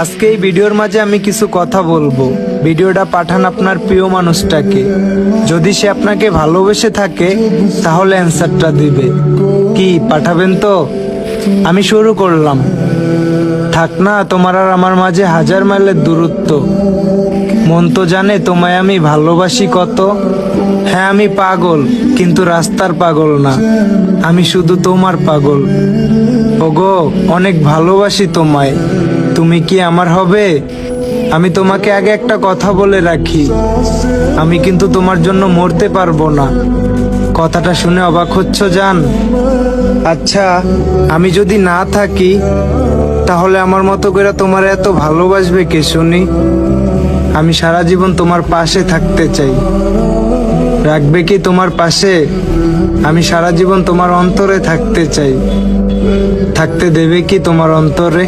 আজকে এই ভিডিওর মাঝে আমি কিছু কথা বলবো। ভিডিওটা পাঠান আপনার প্রিয় মানুষটাকে। যদি সে আপনাকে ভালোবেসে থাকে তাহলে অ্যান্সারটা দিবে। কি পাঠাবেন তো? আমি শুরু করলাম। থাক না তোমার আর আমার মাঝে 1000 মাইলের দূরত্ব। মন তো জানে তোমায় আমি ভালোবাসি কত। হ্যাঁ আমি পাগল, কিন্তু রাস্তার পাগল না, আমি শুধু তোমার পাগল। ওগো অনেক ভালোবাসি তোমায়, তুমি কি আমার হবে? আমি তোমাকে আগে একটা কথা বলে রাখি, আমি কিন্তু তোমার জন্য মরতে পারবো না। কথাটা শুনে অবাক হচ্ছ জান? আচ্ছা আমি যদি না থাকি তাহলে আমার মতো করে তোমার এত ভালোবাসবে কে শুনি? আমি সারা জীবন তোমার পাশে থাকতে চাই। রাখবে কি তোমার পাশে? আমি সারা জীবন তোমার অন্তরে থাকতে চাই। থাকতে দেবে কি তোমার অন্তরে?